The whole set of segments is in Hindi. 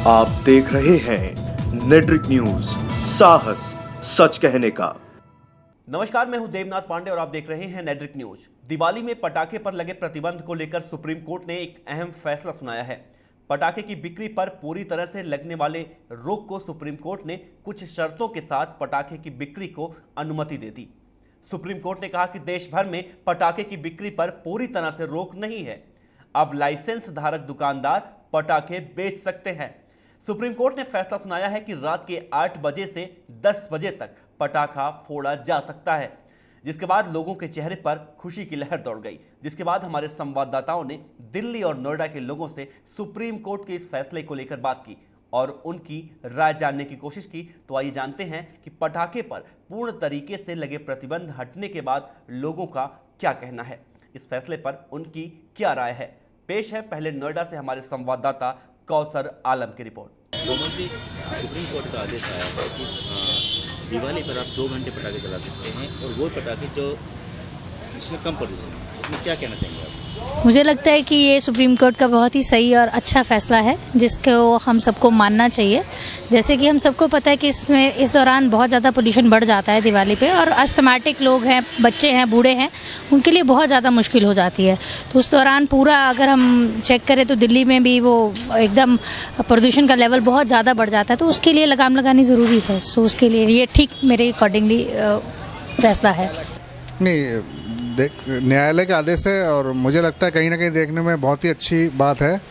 आप देख रहे हैं नेट्रिक न्यूज, साहस सच कहने का। नमस्कार, मैं हूं देवनाथ पांडे और आप देख रहे हैं नेट्रिक न्यूज। दिवाली में पटाखे पर लगे प्रतिबंध को लेकर सुप्रीम कोर्ट ने एक अहम फैसला सुनाया है। पटाखे की बिक्री पर पूरी तरह से लगने वाले रोक को सुप्रीम कोर्ट ने कुछ शर्तों के साथ पटाखे की बिक्री को अनुमति दे दी। सुप्रीम कोर्ट ने कहा कि देश भर में पटाखे की बिक्री पर पूरी तरह से रोक नहीं है। अब लाइसेंस धारक दुकानदार पटाखे बेच सकते हैं। सुप्रीम कोर्ट ने फैसला सुनाया है कि रात के 8 बजे से 10 बजे तक पटाखा फोड़ा जा सकता है, जिसके बाद लोगों के चेहरे पर खुशी की लहर दौड़ गई। जिसके बाद हमारे संवाददाताओं ने दिल्ली और नोएडा के लोगों से सुप्रीम कोर्ट के इस फैसले को लेकर बात की और उनकी राय जानने की कोशिश की। तो आइए जानते हैं कि पटाखे पर पूर्ण तरीके से लगे प्रतिबंध हटने के बाद लोगों का क्या कहना है, इस फैसले पर उनकी क्या राय है। पेश है पहले नोएडा से हमारे संवाददाता कौसर आलम की रिपोर्ट। सुप्रीम कोर्ट का आदेश आया है कि दिवाली पर आप 2 घंटे पटाखे चला सकते हैं और वो पटाखे जो इसमें कम प्रदूषण है, उसमें क्या कहना चाहेंगे आप? मुझे लगता है कि ये सुप्रीम कोर्ट का बहुत ही सही और अच्छा फैसला है, जिसको हम सबको मानना चाहिए। जैसे कि हम सबको पता है कि इस दौरान बहुत ज़्यादा पोल्यूशन बढ़ जाता है दिवाली पे, और अस्थमैटिक लोग हैं, बच्चे हैं, बूढ़े हैं, उनके लिए बहुत ज़्यादा मुश्किल हो जाती है। तो उस दौरान पूरा अगर हम चेक करें तो दिल्ली में भी वो एकदम प्रदूषण का लेवल बहुत ज़्यादा बढ़ जाता है, तो उसके लिए लगाम लगानी ज़रूरी है। सो उसके लिए ये ठीक मेरे अकॉर्डिंगली फैसला है। नहीं, न्यायालय का आदेश है और मुझे लगता है कहीं ना कहीं देखने में बहुत ही अच्छी बात है।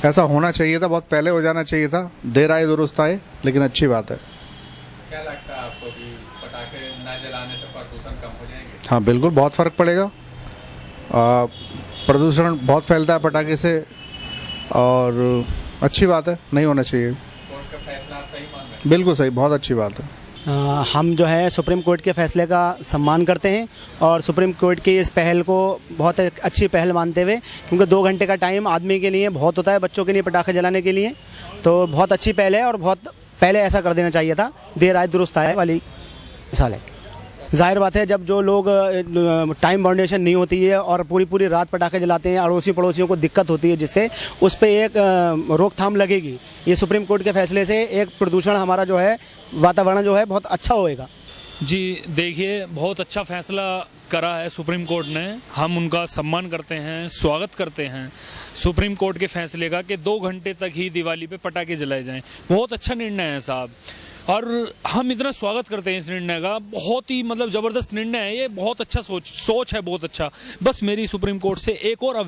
ऐसा होना चाहिए था, बहुत पहले हो जाना चाहिए था। देर आए दुरुस्त आए, लेकिन अच्छी बात है। क्या लगता है आपको कि पटाखे न जलाने से प्रदूषण कम हो जाएंगे? हाँ, बिल्कुल, बहुत फर्क पड़ेगा। प्रदूषण बहुत फैलता है पटाखे से और अच्छी बात है, नहीं होना चाहिए। कोर्ट का फैसला आप सही मान रहे हैं? बिल्कुल सही, बहुत अच्छी बात है। हम जो है सुप्रीम कोर्ट के फैसले का सम्मान करते हैं और सुप्रीम कोर्ट की इस पहल को बहुत अच्छी पहल मानते हुए, क्योंकि 2 घंटे का टाइम आदमी के लिए बहुत होता है, बच्चों के लिए पटाखे जलाने के लिए, तो बहुत अच्छी पहल है और बहुत पहले ऐसा कर देना चाहिए था। देर आए दुरुस्त आए वाली मिसाल है। जाहिर बात है, जब जो लोग टाइम बाउंडेशन नहीं होती है और पूरी रात पटाखे जलाते हैं, अड़ोसी पड़ोसियों को दिक्कत होती है, जिससे उस पर एक रोकथाम लगेगी। ये सुप्रीम कोर्ट के फैसले से एक प्रदूषण हमारा जो है, वातावरण जो है बहुत अच्छा होएगा। जी देखिए, बहुत अच्छा फैसला करा है सुप्रीम कोर्ट ने। हम उनका सम्मान करते हैं, स्वागत करते हैं सुप्रीम कोर्ट के फैसले का कि 2 घंटे तक ही दिवाली पे पटाखे जलाए जाएं। बहुत अच्छा निर्णय है साहब, और हम इतना स्वागत करते हैं इस निर्णय का। बहुत ही मतलब जबरदस्त निर्णय है ये, बहुत अच्छा सोच है, बहुत अच्छा। बस मेरी सुप्रीम कोर्ट से एक और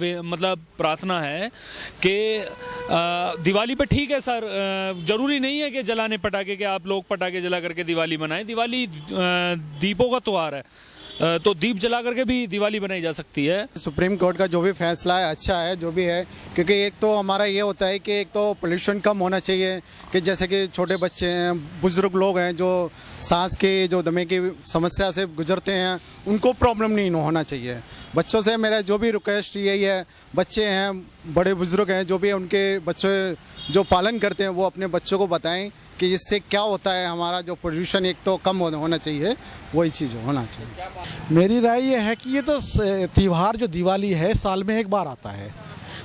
प्रार्थना है कि दिवाली पे ठीक है सर, जरूरी नहीं है कि जलाने पटाखे के, आप लोग पटाखे जला करके दिवाली मनाएं। दिवाली दीपों का त्योहार है, तो दीप जला करके भी दिवाली बनाई जा सकती है। सुप्रीम कोर्ट का जो भी फैसला है अच्छा है, जो भी है, क्योंकि एक तो हमारा ये होता है कि एक तो पोल्यूशन कम होना चाहिए, कि जैसे कि छोटे बच्चे हैं, बुजुर्ग लोग हैं जो सांस की, जो दमे की समस्या से गुजरते हैं, उनको प्रॉब्लम नहीं होना चाहिए। बच्चों से मेरा जो भी रिक्वेस्ट यही है, बच्चे हैं, बड़े बुजुर्ग हैं, जो भी उनके बच्चे जो पालन करते हैं वो अपने बच्चों को बताएं कि इससे क्या होता है। हमारा जो पोल्यूशन एक तो कम होना चाहिए, वही चीज़ होना चाहिए। मेरी राय ये है कि ये तो त्यौहार जो दिवाली है साल में एक बार आता है,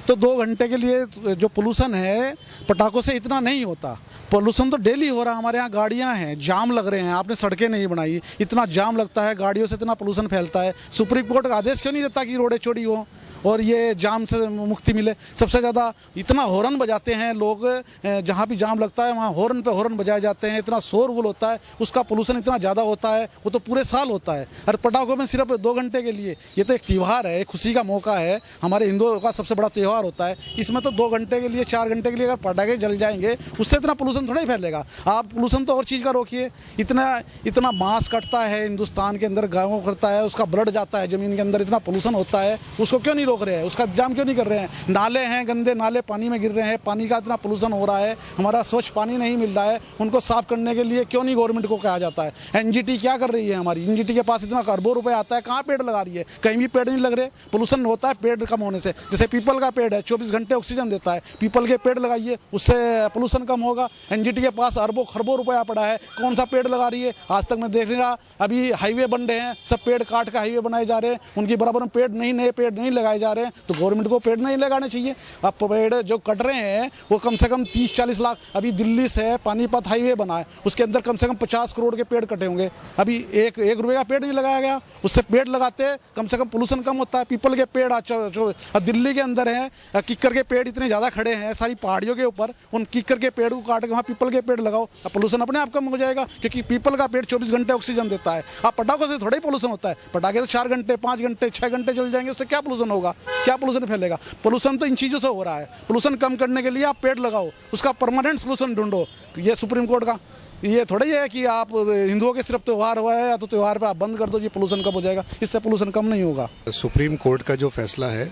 तो 2 घंटे के लिए जो पोल्यूशन है पटाखों से इतना नहीं होता। पोल्यूशन तो डेली हो रहा है। हमारे यहाँ गाड़ियाँ हैं, जाम लग रहे हैं, आपने सड़कें नहीं बनाई, इतना जाम लगता है, गाड़ियों से इतना पोल्यूशन फैलता है। सुप्रीम कोर्ट का आदेश क्यों नहीं देता कि रोडें चौड़ी हो और ये जाम से मुक्ति मिले? सबसे ज़्यादा इतना हॉर्न बजाते हैं लोग, जहाँ भी जाम लगता है वहाँ हॉर्न पे हॉर्न बजाए जाते हैं, इतना शोरगुल होता है, उसका पोल्यूशन इतना ज़्यादा होता है, वो तो पूरे साल होता है। और पटाखों में सिर्फ 2 घंटे के लिए, ये तो एक त्यौहार है, खुशी का मौका है, हमारे हिंदुओं का सबसे बड़ा त्यौहार होता है। इसमें तो 2 घंटे के लिए, 4 घंटे के लिए अगर पटाखे जल जाएंगे, उससे इतना पोल्यूशन थोड़ा ही फैलेगा। आप पोल्यूशन तो और चीज़ का रोकिए। इतना मांस कटता है हिंदुस्तान के अंदर, गायों करता है, उसका ब्लड जाता है ज़मीन के अंदर, इतना पोल्यूशन होता है, उसको क्यों नहीं रोक रहे हैं? उसका इंतजाम क्यों नहीं कर रहे हैं? नाले हैं, गंदे नाले पानी में गिर रहे हैं, पानी का इतना पोल्यूशन हो रहा है, हमारा स्वच्छ पानी नहीं मिल रहा है, उनको साफ करने के लिए क्यों नहीं गवर्नमेंट को कहा जाता है? एनजीटी क्या कर रही है? हमारी एनजीटी के पास इतना अरबों रुपए आता है, कहाँ पेड़ लगा रही है? कहीं भी पेड़ नहीं लग रहे। पोल्यूशन होता है पेड़ कम होने से। जैसे पीपल का पेड़ है, 24 घंटे ऑक्सीजन देता है, पीपल के पेड़ लगाइए, उससे पोल्यूशन कम होगा। एनजीटी के पास अरबों खरबों रुपया पड़ा है, कौन सा पेड़ लगा रही है? आज तक मैं देख नहीं रहा। अभी हाईवे बन रहे हैं, सब पेड़ काट के हाईवे बनाए जा रहे हैं, उनकी बराबर में पेड़ नहीं, नए पेड़ नहीं लगाए जा रहे हैं। तो गवर्नमेंट को पेड़ नहीं लगाने चाहिए। अब पेड़ जो कट रहे हैं वो कम से कम 30-40 लाख, अभी दिल्ली से पानीपत हाईवे बना है, उसके अंदर कम से कम 50 करोड़ के पेड़ कटे होंगे, अभी एक रुपये का पेड़ नहीं लगाया गया। उससे पेड़ लगाते कम से कम पोल्यूशन कम होता है। पीपल के पेड़ अब दिल्ली के अंदर है, किक्कर के पेड़ इतने ज्यादा खड़े हैं सारी पहाड़ियों के ऊपर, उन किक्कर के पेड़ को काट के वहाँ पीपल के पेड़ लगाओ, अब पोल्यूशन अपने आप कम हो जाएगा, क्योंकि पीपल का पेड़ 24 घंटे ऑक्सीजन देता है। अब पटाखों से थोड़ा ही पोल्यूशन होता है, पटाखे तो 4 घंटे 5 घंटे 6 घंटे चल जाएंगे, उससे क्या पोल्यूशन होगा, क्या पोल्यूशन फैलेगा? पोल्यूशन तो इन चीजों से हो रहा है। पोल्यूशन कम करने के लिए आप पेड़ लगाओ, उसका परमानेंट सोल्यूशन ढूंढो। ये सुप्रीम कोर्ट का ये थोड़ा ही है कि आप हिंदुओं के सिर्फ त्यौहार हुआ है या तो त्यौहार पे आप बंद कर दो, ये पोल्यूशन कम हो जाएगा, इससे पोल्यूशन कम नहीं होगा। सुप्रीम कोर्ट का जो फैसला है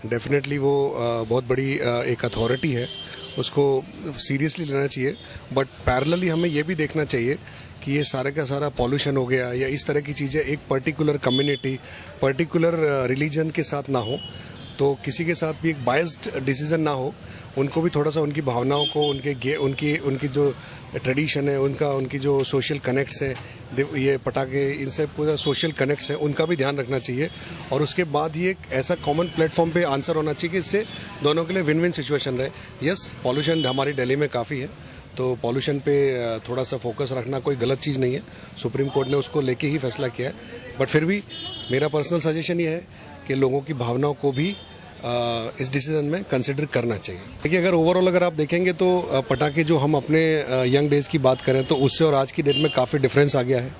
डेफिनेटली वो बहुत बड़ी एक अथॉरिटी है, उसको सीरियसली लेना चाहिए। बट पैरेलली हमें ये भी देखना चाहिए कि ये सारे का सारा पॉल्यूशन हो गया या इस तरह की चीज़ें एक पर्टिकुलर कम्युनिटी, पर्टिकुलर रिलीजन के साथ ना हो, तो किसी के साथ भी एक बायस्ड डिसीजन ना हो। उनको भी थोड़ा सा उनकी भावनाओं को, उनकी जो ट्रेडिशन है, उनकी जो सोशल कनेक्ट्स है, ये पटाखे इनसे पूरा सोशल कनेक्ट्स है, उनका भी ध्यान रखना चाहिए। और उसके बाद ही एक ऐसा कॉमन प्लेटफॉर्म पे आंसर होना चाहिए कि इससे दोनों के लिए विन विन सिचुएशन रहे। यस, पॉल्यूशन हमारी दिल्ली में काफ़ी है, तो पॉल्यूशन पे थोड़ा सा फोकस रखना कोई गलत चीज़ नहीं है। सुप्रीम कोर्ट ने उसको लेके ही फैसला किया है। बट फिर भी मेरा पर्सनल सजेशन ये है कि लोगों की भावनाओं को भी इस डिसीजन में कंसिडर करना चाहिए। देखिए, अगर ओवरऑल अगर आप देखेंगे तो पटाखे जो हम अपने यंग डेज की बात करें तो उससे और आज की डेट में काफ़ी डिफरेंस आ गया है।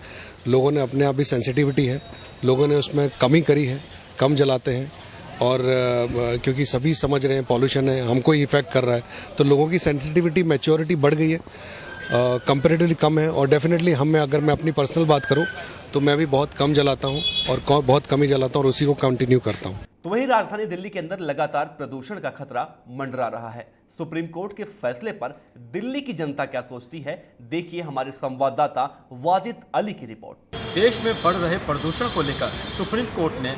लोगों ने अपने आप भी सेंसिटिविटी है, लोगों ने उसमें कमी करी है, कम जलाते हैं। और क्योंकि सभी समझ रहे हैं पॉल्यूशन है, हमको ही इफेक्ट कर रहा है, तो लोगों की सेंसिटिविटी, मैच्योरिटी बढ़ गई है, कंपेरेटिवली कम है। और डेफिनेटली अगर मैं अपनी पर्सनल बात करूं तो मैं भी बहुत कम जलाता हूं और बहुत कम ही जलाता हूं और उसी को कंटिन्यू करता हूं। तो वहीं राजधानी दिल्ली के अंदर लगातार प्रदूषण का खतरा मंडरा रहा है। सुप्रीम कोर्ट के फैसले पर दिल्ली की जनता क्या सोचती है, देखिए हमारे संवाददाता वाजिद अली की रिपोर्ट। देश में बढ़ रहे प्रदूषण को लेकर सुप्रीम कोर्ट ने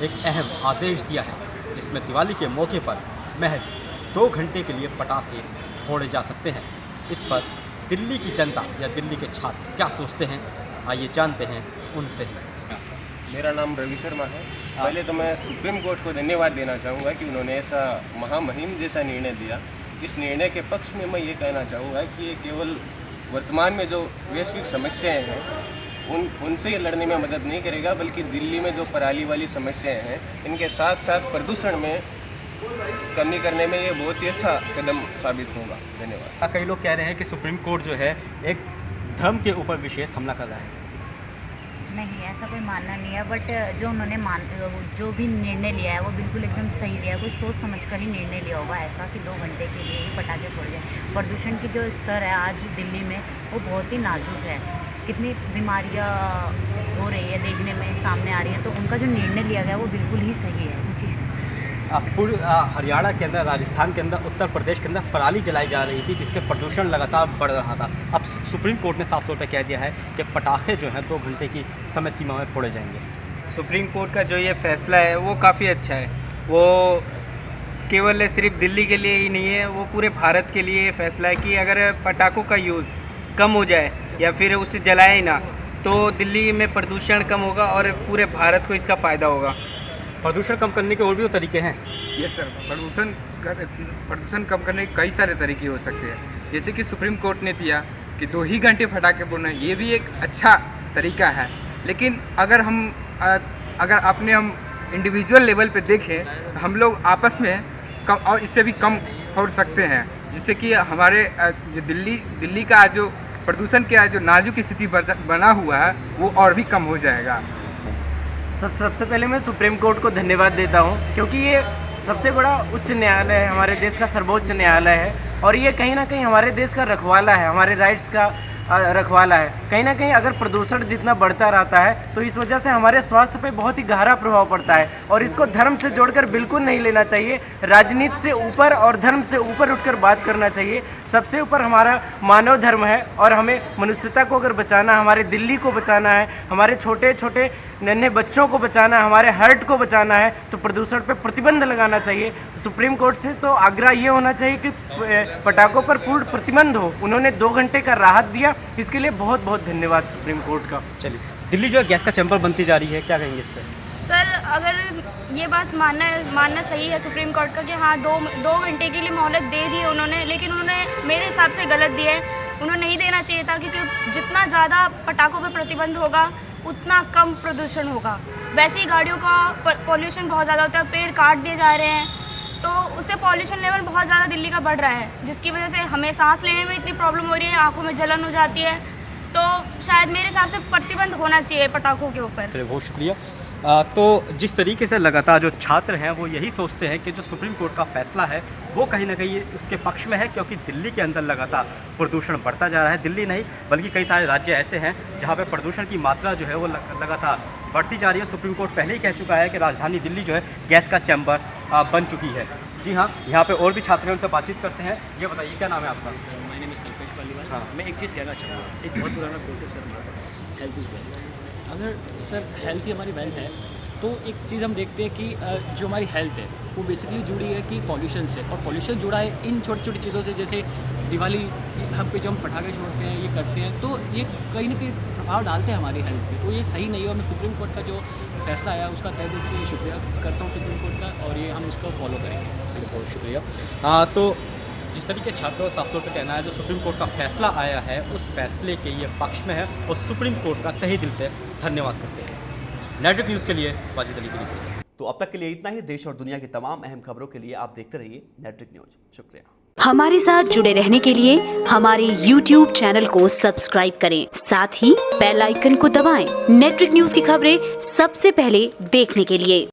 एक अहम आदेश दिया है, जिसमें दिवाली के मौके पर महज 2 घंटे के लिए पटाखे फोड़े जा सकते हैं। इस पर दिल्ली की जनता या दिल्ली के छात्र क्या सोचते हैं, आइए जानते हैं उनसे। मेरा नाम रवि शर्मा है। पहले तो मैं सुप्रीम कोर्ट को धन्यवाद देना चाहूँगा कि उन्होंने ऐसा महामहिम जैसा निर्णय दिया। इस निर्णय के पक्ष में मैं ये कहना चाहूँगा कि ये केवल वर्तमान में जो वैश्विक समस्याएं हैं उनसे ये लड़ने में मदद नहीं करेगा, बल्कि दिल्ली में जो पराली वाली समस्याएं हैं इनके साथ साथ प्रदूषण में कमी करने में ये बहुत ही अच्छा कदम साबित होगा। धन्यवाद। कई लोग कह रहे हैं कि सुप्रीम कोर्ट जो है एक धर्म के ऊपर विशेष हमला कर रहा है। नहीं, ऐसा कोई मानना नहीं है, बट जो उन्होंने जो भी निर्णय लिया है वो बिल्कुल एकदम सही लिया है। कोई सोच समझ कर ही निर्णय लिया होगा ऐसा कि 2 घंटे के लिए ही पटाखे फोड़ जाए। प्रदूषण की जो स्तर है आज दिल्ली में वो बहुत ही नाजुक है, कितनी बीमारियां हो रही है देखने में सामने आ रही हैं, तो उनका जो निर्णय लिया गया वो बिल्कुल ही सही है। जी, पूर्व हरियाणा के अंदर, राजस्थान के अंदर, उत्तर प्रदेश के अंदर पराली जलाई जा रही थी, जिससे प्रदूषण लगातार बढ़ रहा था। अब सुप्रीम कोर्ट ने साफ तौर पर कह दिया है कि पटाखे जो हैं 2 घंटे की समय सीमा में फोड़े जाएंगे। सुप्रीम कोर्ट का जो ये फैसला है वो काफ़ी अच्छा है। वो केवल सिर्फ दिल्ली के लिए ही नहीं है, वो पूरे भारत के लिए फैसला है कि अगर पटाखों का यूज़ कम हो जाए या फिर उसे जलाए ही ना, तो दिल्ली में प्रदूषण कम होगा और पूरे भारत को इसका फ़ायदा होगा। प्रदूषण कम करने के और भी तो तरीके हैं। यस सर, प्रदूषण कम करने के कई सारे तरीके हो सकते हैं। जैसे कि सुप्रीम कोर्ट ने दिया कि 2 ही घंटे पटाखे फोड़ना, ये भी एक अच्छा तरीका है। लेकिन अगर अपने हम इंडिविजुअल लेवल पे देखें तो हम लोग आपस में कम और इससे भी कम फोड़ सकते हैं, जिससे कि हमारे जो दिल्ली का जो प्रदूषण का जो नाजुक स्थिति बना हुआ है वो और भी कम हो जाएगा। सबसे पहले मैं सुप्रीम कोर्ट को धन्यवाद देता हूं, क्योंकि ये सबसे बड़ा उच्च न्यायालय है, हमारे देश का सर्वोच्च न्यायालय है, और ये कहीं ना कहीं हमारे देश का रखवाला है, हमारे राइट्स का रखवाला है। कहीं ना कहीं अगर प्रदूषण जितना बढ़ता रहता है तो इस वजह से हमारे स्वास्थ्य पे बहुत ही गहरा प्रभाव पड़ता है और इसको धर्म से जोड़कर बिल्कुल नहीं लेना चाहिए। राजनीति से ऊपर और धर्म से ऊपर उठकर बात करना चाहिए। सबसे ऊपर हमारा मानव धर्म है और हमें मनुष्यता को अगर बचाना है, हमारे दिल्ली को बचाना है, हमारे छोटे छोटे नन्हे बच्चों को बचाना है, हमारे हार्ट को बचाना है तो प्रदूषण पे प्रतिबंध लगाना चाहिए। सुप्रीम कोर्ट से तो आग्रह ये होना चाहिए कि पटाखों पर पूर्ण प्रतिबंध हो। उन्होंने 2 घंटे का राहत दिया, इसके लिए बहुत बहुत धन्यवाद सुप्रीम कोर्ट का। चलिए, दिल्ली जो है गैस का चैम्बर बनती जा रही है, क्या कहेंगे इस पर? सर, अगर ये बात मानना सही है सुप्रीम कोर्ट का कि हाँ 2 घंटे के लिए मोहलत दे दी है उन्होंने, लेकिन उन्होंने मेरे हिसाब से गलत दिया है। उन्होंने नहीं देना चाहिए था, क्योंकि जितना ज़्यादा पटाखों पर प्रतिबंध होगा उतना कम प्रदूषण होगा। वैसे ही गाड़ियों का पॉल्यूशन बहुत ज़्यादा होता है, पेड़ काट दिए जा रहे हैं तो उससे पॉल्यूशन लेवल बहुत ज़्यादा दिल्ली का बढ़ रहा है, जिसकी वजह से हमें सांस लेने में इतनी प्रॉब्लम हो रही है, आँखों में जलन हो जाती है। तो शायद मेरे हिसाब से प्रतिबंध होना चाहिए पटाखों के ऊपर। चलिए, बहुत शुक्रिया। तो जिस तरीके से लगातार जो छात्र हैं वो यही सोचते हैं कि जो सुप्रीम कोर्ट का फैसला है वो कहीं ना कहीं उसके पक्ष में है, क्योंकि दिल्ली के अंदर लगातार प्रदूषण बढ़ता जा रहा है। दिल्ली नहीं बल्कि कई सारे राज्य ऐसे हैं जहां पे प्रदूषण की मात्रा जो है वो लगातार बढ़ती जा रही है। सुप्रीम कोर्ट पहले ही कह चुका है कि राजधानी दिल्ली जो है गैस का चैम्बर बन चुकी है। जी हाँ, यहाँ पे और भी छात्र हैं, उनसे बातचीत करते हैं। ये बताइए, क्या नाम है आपका? My name is Kalpesh Paliwal. हाँ, मैं एक चीज़ कहना चाहूँगा, एक बहुत पुराना कोट है सर, हेल्थ इज़ वेल्थ। अगर सर हेल्थ ही हमारी वेल्थ है तो एक चीज़ हम देखते हैं कि जो हमारी हेल्थ है वो बेसिकली जुड़ी है कि पॉल्यूशन से, और पॉल्यूशन जुड़ा है इन छोटी छोटी चीज़ों से, जैसे दिवाली हम पे जो हम पटाखे छोड़ते हैं, ये करते हैं, तो ये कहीं ना कहीं प्रभाव डालते हैं हमारी हेल्थ पे। तो ये सही नहीं है और मैं सुप्रीम कोर्ट का जो फैसला आया उसका तहे दिल से शुक्रिया करता हूँ सुप्रीम कोर्ट का, और ये हम इसको फॉलो करेंगे। चलिए, बहुत शुक्रिया। हाँ, तो जिस तरीके छात्रों का साफ तौर पर कहना है जो सुप्रीम कोर्ट का फैसला आया है उस फैसले के ये पक्ष में है और सुप्रीम कोर्ट का तहे दिल से धन्यवाद करते हैं। नेटवर्क न्यूज़ के लिए वाजिद अली की रिपोर्ट। तो अब तक के लिए इतना ही। देश और दुनिया की तमाम अहम खबरों के लिए आप देखते रहिए नेटवर्क न्यूज़। शुक्रिया। हमारे साथ जुड़े रहने के लिए हमारे YouTube चैनल को सब्सक्राइब करें, साथ ही बेल आइकन को दबाएं। नेटवर्क न्यूज़ की खबरें सबसे पहले देखने के लिए।